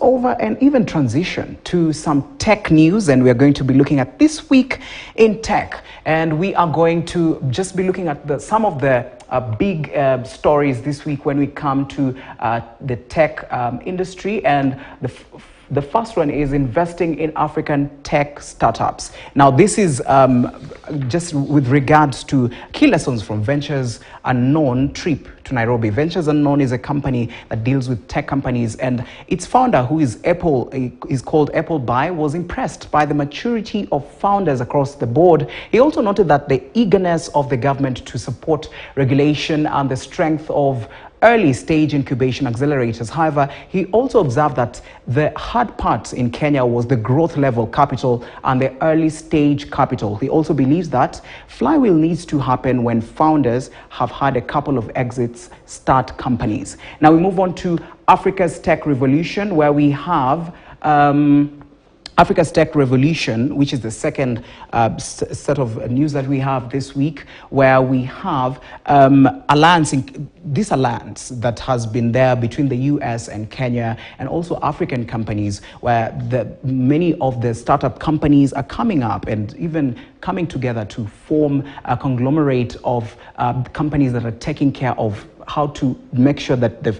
over and even transition to some tech news, and we're going to be looking at this week in tech, and we are going to just be looking at some of the big stories this week when we come to the tech industry, and the first one is investing in African tech startups. Now, this is just with regards to key lessons from Ventures Unknown trip to Nairobi. Ventures Unknown is a company that deals with tech companies, and its founder, who is called Appleby, was impressed by the maturity of founders across the board. He also noted that the eagerness of the government to support regulation and the strength of early stage incubation accelerators. However, he also observed that the hard part in Kenya was the growth level capital and the early stage capital. He also believes that flywheel needs to happen when founders have had a couple of exits start companies. Now we move on to Africa's Tech Revolution, where we have Africa's Tech Revolution, which is the second set of news that we have this week, where we have this alliance that has been there between the US and Kenya and also African companies, where many of the startup companies are coming up and even coming together to form a conglomerate of companies that are taking care of how to make sure that the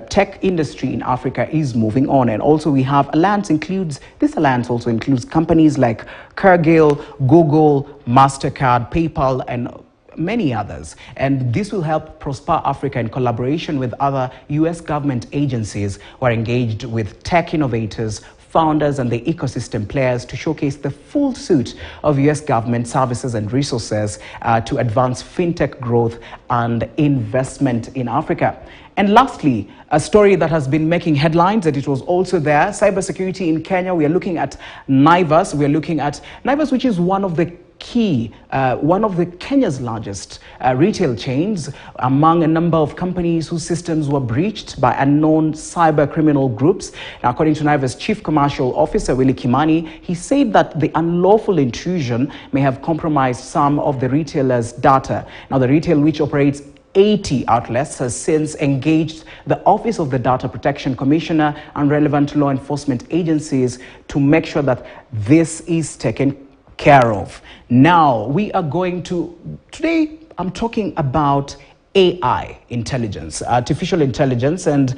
tech industry in Africa is moving on. And also we have this alliance also includes companies like Cargill, Google, MasterCard, PayPal, and many others. And this will help prosper Africa in collaboration with other US government agencies who are engaged with tech innovators, founders, and the ecosystem players to showcase the full suite of US government services and resources to advance fintech growth and investment in Africa. And lastly, a story that has been making headlines, and it was also there, cybersecurity in Kenya. We are looking at Naivas. We are looking at Naivas, which is one of the Kenya's largest retail chains, among a number of companies whose systems were breached by unknown cyber criminal groups. Now, according to Naivas Chief Commercial Officer Willie Kimani, he said that the unlawful intrusion may have compromised some of the retailers' data. Now, the retail, which operates 80 outlets, has since engaged the Office of the Data Protection Commissioner and relevant law enforcement agencies to make sure that this is taken care of. Now, we are going to, today I'm talking about AI intelligence, artificial intelligence, and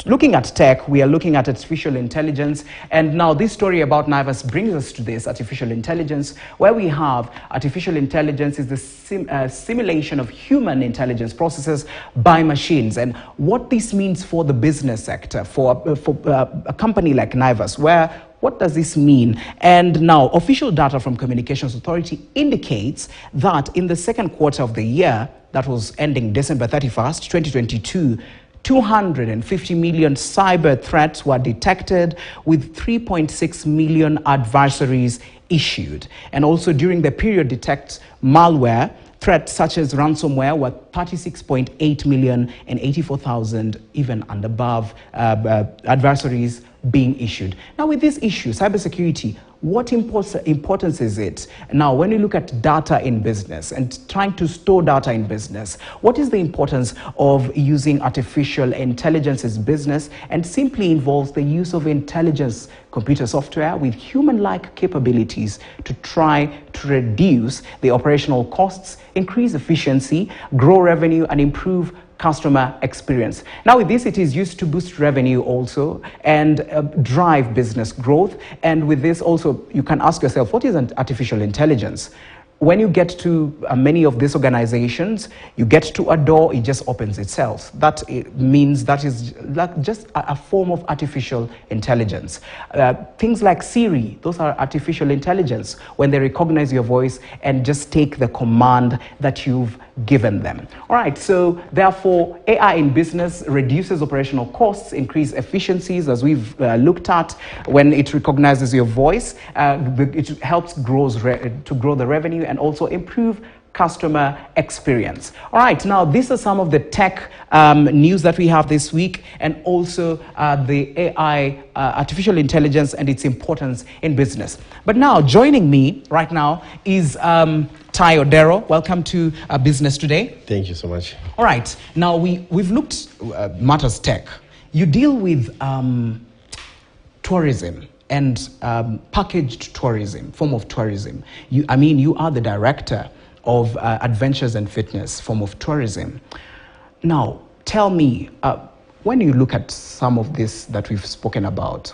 looking at tech, we are looking at artificial intelligence. And now this story about Naivas brings us to this artificial intelligence, where we have artificial intelligence is the simulation of human intelligence processes by machines. And what this means for the business sector, for a company like Naivas, what does this mean? And now, official data from Communications Authority indicates that in the second quarter of the year, that was ending December 31st, 2022, 250 million cyber threats were detected, with 3.6 million advisories issued. And also during the period, detect malware threats such as ransomware were 36.8 million and 84,000 even and above advisories being issued. Now, with this issue, cybersecurity, what importance is it? Now, when you look at data in business and trying to store data in business, what is the importance of using artificial intelligence in business? And simply involves the use of intelligence computer software with human-like capabilities to try to reduce the operational costs, increase efficiency, grow revenue, and improve customer experience. Now, with this, it is used to boost revenue also and drive business growth. And with this also, you can ask yourself, what is an artificial intelligence? When you get to many of these organizations, you get to a door, it just opens itself. That means that is like just a form of artificial intelligence. Things like Siri, those are artificial intelligence, when they recognize your voice and just take the command that you've given them. All right, so therefore, AI in business reduces operational costs, increase efficiencies, as we've looked at. When it recognizes your voice, it helps to grow the revenue and also improve customer experience. All right, now these are some of the tech news that we have this week, and also the AI, artificial intelligence, and its importance in business. But now, joining me right now is Tai Odero. Welcome to Business Today. Thank you so much. All right, now we've looked at Matters Tech. You deal with tourism and packaged tourism, form of tourism. You are the director of Adventures and Fitness, form of tourism. Now, tell me, when you look at some of this that we've spoken about,